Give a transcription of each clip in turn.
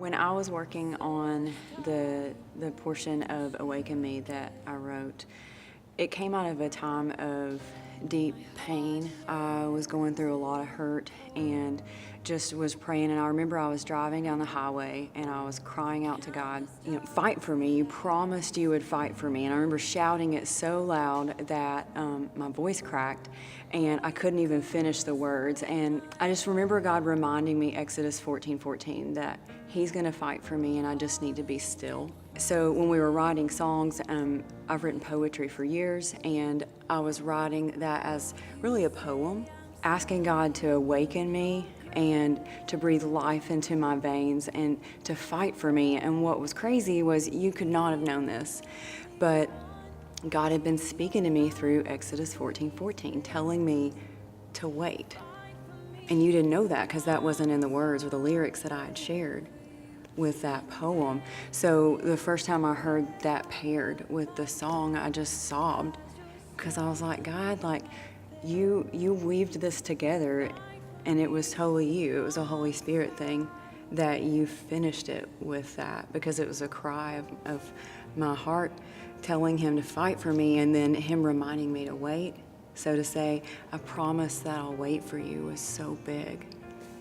When I was working on the portion of Awaken Me that I wrote, it came out of a time of deep pain. I was going through a lot of hurt and just was praying. And I remember I was driving down the highway and I was crying out to God, fight for me. You promised you would fight for me. And I remember shouting it so loud that my voice cracked and I couldn't even finish the words. And I just remember God reminding me, Exodus 14:14, that He's gonna fight for me and I just need to be still. So when we were writing songs, I've written poetry for years, and I was writing that as really a poem, asking God to awaken me and to breathe life into my veins and to fight for me. And what was crazy was you could not have known this, but God had been speaking to me through Exodus 14:14, telling me to wait. And you didn't know that because that wasn't in the words or the lyrics that I had shared with that poem. So the first time I heard that paired with the song, I just sobbed because I was like, God, like you weaved this together and it was totally you. It was a Holy Spirit thing that you finished it with that, because it was a cry of my heart telling Him to fight for me and then Him reminding me to wait. So to say, I promise that I'll wait for you was so big.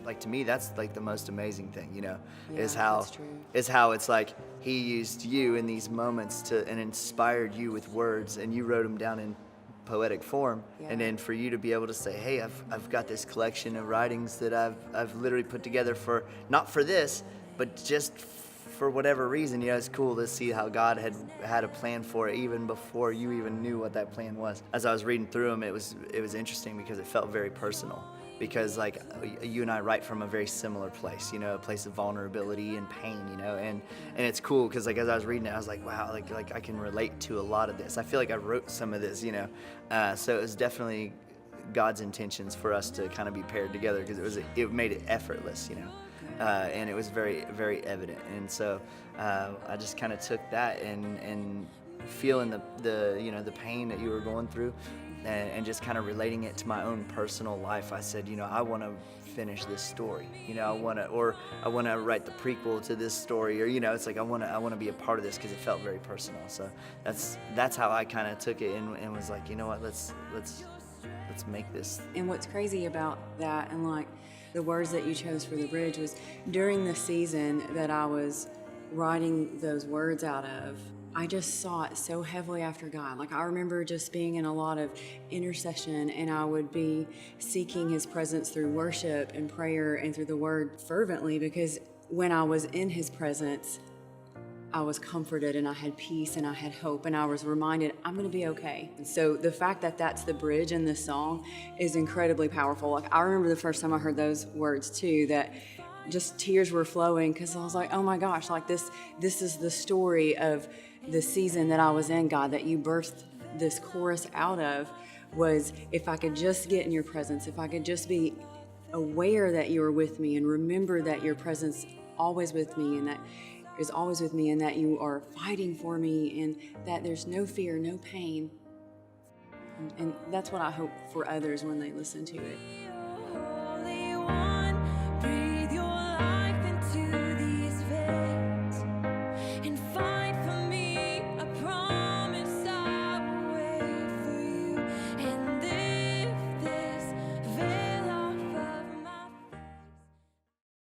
Like, to me, that's like the most amazing thing, Yeah, is that's true. how it's like He used you in these moments and inspired you with words, and you wrote them down in poetic form. Yeah. And then for you to be able to say, hey, I've got this collection of writings that I've literally put together for, not for this, but just for whatever reason. It's cool to see how God had a plan for it even before you even knew what that plan was. As I was reading through them, it was interesting because it felt very personal. Because like you and I write from a very similar place, a place of vulnerability and pain, and it's cool because like as I was reading it, I was like, wow, like I can relate to a lot of this. I feel like I wrote some of this, so it was definitely God's intentions for us to kind of be paired together, because it made it effortless, and it was very, very evident. And so I just kind of took that and feeling the pain that you were going through, and just kind of relating it to my own personal life. I said, I want to finish this story. I want to write the prequel to this story, or it's like I want to be a part of this because it felt very personal. So that's how I kind of took it and was like, what, let's make this. And what's crazy about that, and like the words that you chose for the bridge, was during the season that I was writing those words out of, I just sought so heavily after God. Like I remember just being in a lot of intercession, and I would be seeking His presence through worship and prayer and through the Word fervently, because when I was in His presence, I was comforted and I had peace and I had hope, and I was reminded I'm going to be okay. And so the fact that that's the bridge in this song is incredibly powerful. Like I remember the first time I heard those words too, that just tears were flowing, because I was like, oh my gosh, like this is the story of the season that I was in, God, that you birthed this chorus out of. Was if I could just get in your presence, if I could just be aware that you are with me and remember that your presence always with me, and that is always with me, and that you are fighting for me, and that there's no fear, no pain. And that's what I hope for others when they listen to it.